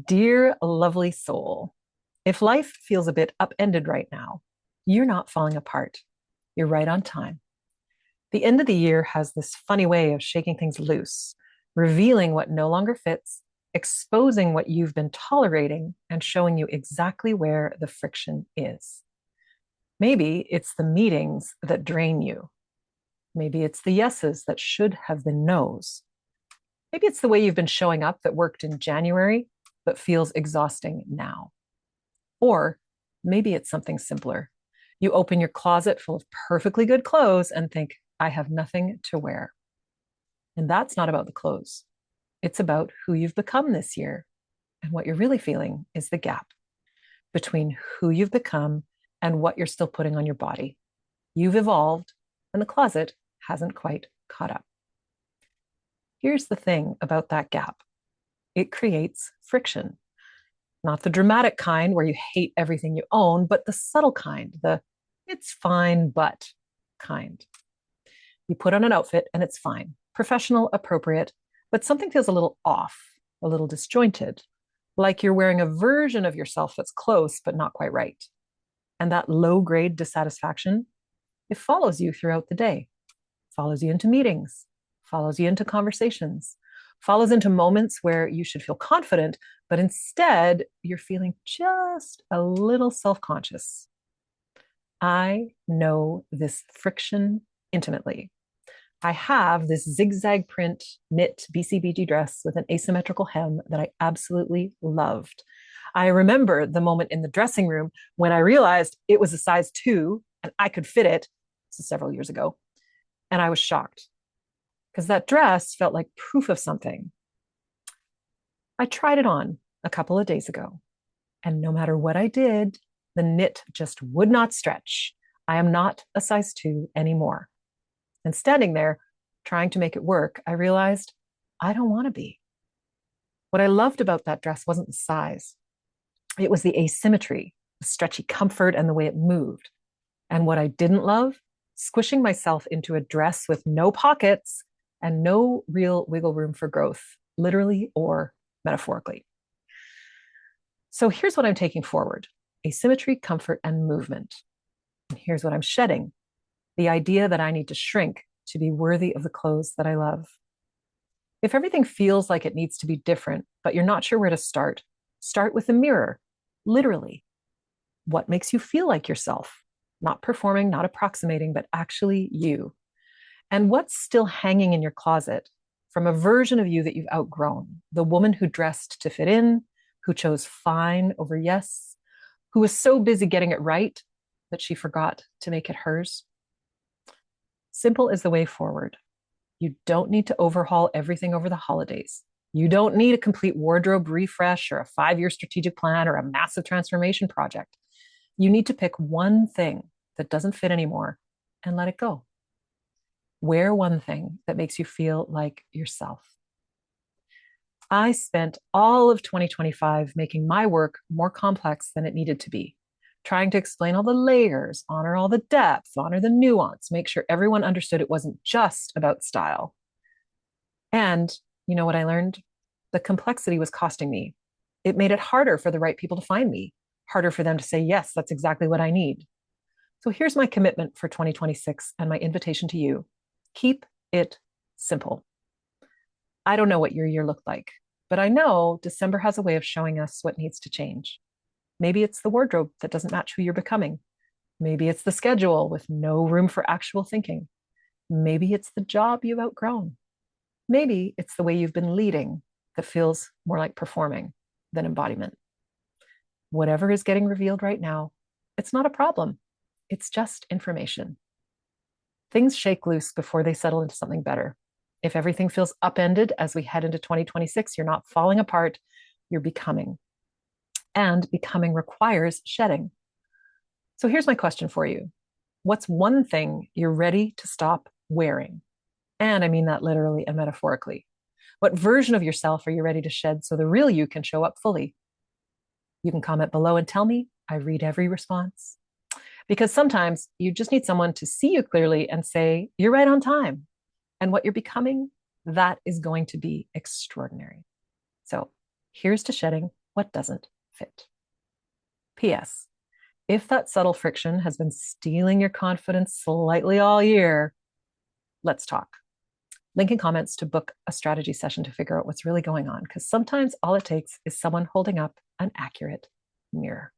Dear lovely soul, if life feels a bit upended right now, you're not falling apart. You're right on time. The end of the year has this funny way of shaking things loose, revealing what no longer fits, exposing what you've been tolerating, and showing you exactly where the friction is. Maybe it's the meetings that drain you. Maybe it's the yeses that should have been nos. Maybe it's the way you've been showing up that worked in January, but feels exhausting now. Or maybe it's something simpler. You open your closet full of perfectly good clothes and think, I have nothing to wear. And that's not about the clothes. It's about who you've become this year. And what you're really feeling is the gap between who you've become and what you're still putting on your body. You've evolved, and the closet hasn't quite caught up. Here's the thing about that gap. It creates friction. Not the dramatic kind where you hate everything you own, but the subtle kind, the it's fine, but kind. You put on an outfit and it's fine, professional, appropriate, but something feels a little off, a little disjointed, like you're wearing a version of yourself that's close, but not quite right. And that low grade dissatisfaction, it follows you throughout the day, follows you into meetings, follows you into conversations, follows into moments where you should feel confident, but instead you're feeling just a little self conscious. I know this friction intimately. I have this zigzag print knit BCBG dress with an asymmetrical hem that I absolutely loved. I remember the moment in the dressing room when I realized it was a size 2 and I could fit it. This is several years ago. And I was shocked because that dress felt like proof of something. I tried it on a couple of days ago, and no matter what I did, the knit just would not stretch. I am not a size 2 anymore. And standing there, trying to make it work, I realized I don't want to be. What I loved about that dress wasn't the size, it was the asymmetry, the stretchy comfort, and the way it moved. And what I didn't love, squishing myself into a dress with no pockets and no real wiggle room for growth, literally or metaphorically. So here's what I'm taking forward: asymmetry, comfort, and movement. And here's what I'm shedding: the idea that I need to shrink to be worthy of the clothes that I love. If everything feels like it needs to be different, but you're not sure where to start with the mirror, literally. What makes you feel like yourself? Not performing, not approximating, but actually you. And what's still hanging in your closet from a version of you that you've outgrown? The woman who dressed to fit in, who chose fine over yes, who was so busy getting it right that she forgot to make it hers. Simple is the way forward. You don't need to overhaul everything over the holidays. You don't need a complete wardrobe refresh or a 5-year strategic plan or a massive transformation project. You need to pick one thing that doesn't fit anymore and let it go. Wear one thing that makes you feel like yourself. I spent all of 2025 making my work more complex than it needed to be, trying to explain all the layers, honor all the depth, honor the nuance, make sure everyone understood it wasn't just about style. And you know what I learned? The complexity was costing me. It made it harder for the right people to find me, harder for them to say, yes, that's exactly what I need. So here's my commitment for 2026 and my invitation to you. Keep it simple. I don't know what your year looked like, but I know December has a way of showing us what needs to change. Maybe it's the wardrobe that doesn't match who you're becoming. Maybe it's the schedule with no room for actual thinking. Maybe it's the job you've outgrown. Maybe it's the way you've been leading that feels more like performing than embodiment. Whatever is getting revealed right now, it's not a problem. It's just information. Things shake loose before they settle into something better. If everything feels upended as we head into 2026, you're not falling apart, you're becoming. And becoming requires shedding. So here's my question for you. What's one thing you're ready to stop wearing? And I mean that literally and metaphorically. What version of yourself are you ready to shed so the real you can show up fully? You can comment below and tell me. I read every response. Because sometimes you just need someone to see you clearly and say, you're right on time. And what you're becoming, that is going to be extraordinary. So here's to shedding. what doesn't fit. P.S. If that subtle friction has been stealing your confidence slightly all year, let's talk. Link in comments to book a strategy session to figure out what's really going on, because sometimes all it takes is someone holding up an accurate mirror.